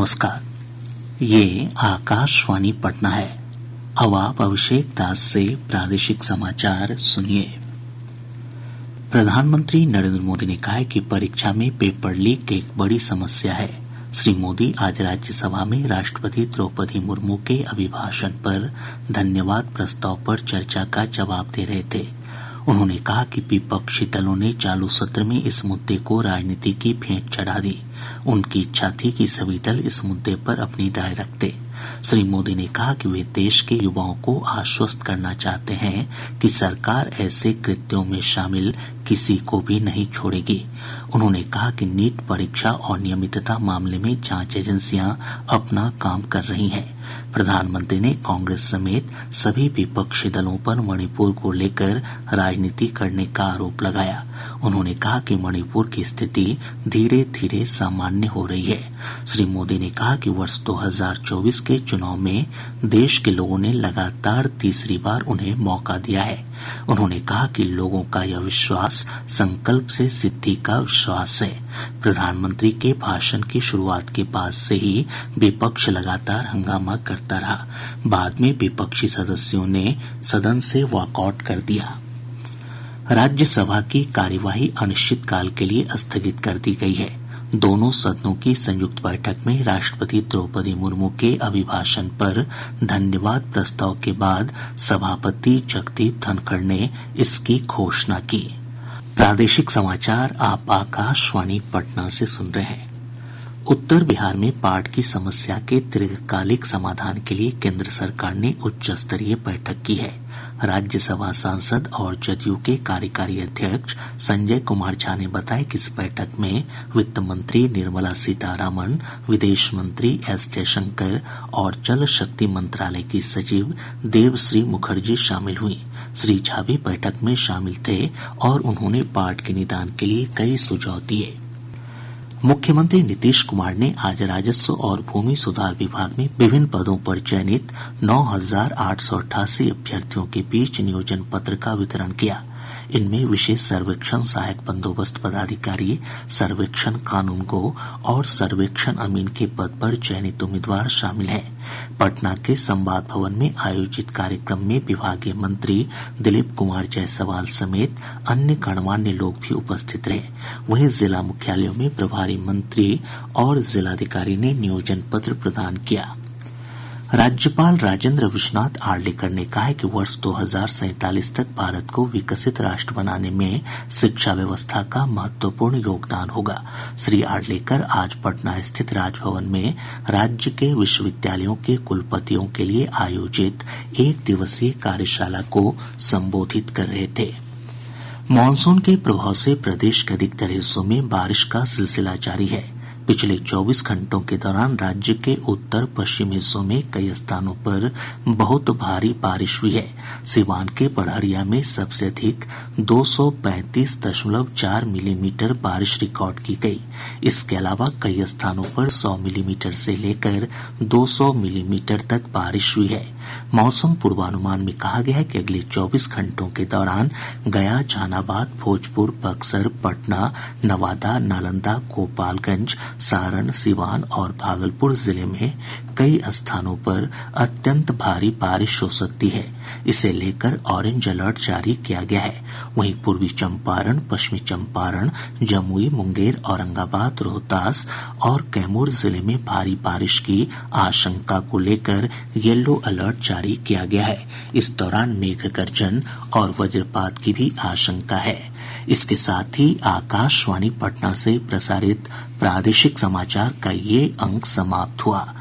नमस्कार। ये आकाशवाणी पटना है। अब आप अभिषेक दास से प्रादेशिक समाचार सुनिए। प्रधानमंत्री नरेंद्र मोदी ने कहा है कि परीक्षा में पेपर लीक एक बड़ी समस्या है। श्री मोदी आज राज्यसभा में राष्ट्रपति द्रौपदी मुर्मू के अभिभाषण पर धन्यवाद प्रस्ताव पर चर्चा का जवाब दे रहे थे। उन्होंने कहा कि विपक्षी दलों ने चालू सत्र में इस मुद्दे को राजनीति की भेंट चढ़ा दी। उनकी इच्छा थी कि सभी दल इस मुद्दे पर अपनी राय रखते। श्री मोदी ने कहा कि वे देश के युवाओं को आश्वस्त करना चाहते हैं कि सरकार ऐसे कृत्यों में शामिल किसी को भी नहीं छोड़ेगी। उन्होंने कहा कि नीट परीक्षा और नियमितता मामले में जांच एजेंसियां अपना काम कर रही हैं। प्रधानमंत्री ने कांग्रेस समेत सभी विपक्षी दलों पर मणिपुर को लेकर राजनीति करने का आरोप लगाया। उन्होंने कहा कि मणिपुर की स्थिति धीरे धीरे सामान्य हो रही है। श्री मोदी ने कहा कि वर्ष 2024 के चुनाव में देश के लोगों ने लगातार तीसरी बार उन्हें मौका दिया है। उन्होंने कहा कि लोगों का यह विश्वास संकल्प से सिद्धि का विश्वास है। प्रधानमंत्री के भाषण की शुरुआत के बाद से ही विपक्ष लगातार हंगामा करता रहा। बाद में विपक्षी सदस्यों ने सदन से वॉकआउट कर दिया। राज्यसभा की कार्यवाही अनिश्चितकाल के लिए स्थगित कर दी गई है। दोनों सदनों की संयुक्त बैठक में राष्ट्रपति द्रौपदी मुर्मू के अभिभाषण पर धन्यवाद प्रस्ताव के बाद सभापति जगदीप धनखड़ ने इसकी घोषणा की। प्रादेशिक समाचार आप आकाशवाणी पटना से सुन रहे हैं। उत्तर बिहार में बाढ़ की समस्या के दीर्घकालिक समाधान के लिए केंद्र सरकार ने उच्च स्तरीय बैठक की है। राज्यसभा सांसद और जदयू के कार्यकारी अध्यक्ष संजय कुमार झा ने बताया कि इस बैठक में वित्त मंत्री निर्मला सीतारामन, विदेश मंत्री एस जयशंकर और जल शक्ति मंत्रालय की सचिव देवश्री मुखर्जी शामिल हुई। श्री झा भी बैठक में शामिल थे और उन्होंने बाढ़ के निदान के लिए कई सुझाव दिए। मुख्यमंत्री नीतीश कुमार ने आज राजस्व और भूमि सुधार विभाग में विभिन्न पदों पर चयनित 9,888 अभ्यर्थियों के बीच नियोजन पत्र का वितरण किया। इनमें विशेष सर्वेक्षण सहायक बंदोबस्त पदाधिकारी, सर्वेक्षण कानूनगो और सर्वेक्षण अमीन के पद पर चयनित उम्मीदवार शामिल हैं। पटना के संवाद भवन में आयोजित कार्यक्रम में विभागीय मंत्री दिलीप कुमार जायसवाल समेत अन्य गणमान्य लोग भी उपस्थित रहे। वहीं जिला मुख्यालयों में प्रभारी मंत्री और जिलाधिकारी ने नियोजन पत्र प्रदान किया। राज्यपाल राजेंद्र विश्वनाथ आर्लेकर ने कहा है कि वर्ष 2047 तक भारत को विकसित राष्ट्र बनाने में शिक्षा व्यवस्था का महत्वपूर्ण योगदान होगा। श्री आर्लेकर आज पटना स्थित राजभवन में राज्य के विश्वविद्यालयों के कुलपतियों के लिए आयोजित 1 दिवसीय कार्यशाला को संबोधित कर रहे थे। मानसून के प्रभाव से प्रदेश के अधिकतर हिस्सों में बारिश का सिलसिला जारी है। पिछले 24 घंटों के दौरान राज्य के उत्तर पश्चिम हिस्सों में कई स्थानों पर बहुत भारी बारिश हुई है। सिवान के बढ़हरिया में सबसे अधिक 235.4 मिलीमीटर बारिश रिकॉर्ड की गई। इसके अलावा कई स्थानों पर 100 मिलीमीटर से लेकर 200 मिलीमीटर तक बारिश हुई है। मौसम पूर्वानुमान में कहा गया है कि अगले 24 घंटों के दौरान गया, जहानाबाद, भोजपुर, बक्सर, पटना, नवादा, नालंदा, गोपालगंज, सारण, सिवान और भागलपुर जिले में कई स्थानों पर अत्यंत भारी बारिश हो सकती है। इसे लेकर ऑरेंज अलर्ट जारी किया गया है। वहीं पूर्वी चंपारण, पश्चिमी चंपारण, जमुई, मुंगेर, औरंगाबाद, रोहतास और कैमूर जिले में भारी बारिश की आशंका को लेकर येलो अलर्ट जारी किया गया है। इस दौरान मेघ गर्जन और वज्रपात की भी आशंका है। इसके साथ ही आकाशवाणी पटना से प्रसारित प्रादेशिक समाचार का ये अंक समाप्त हुआ।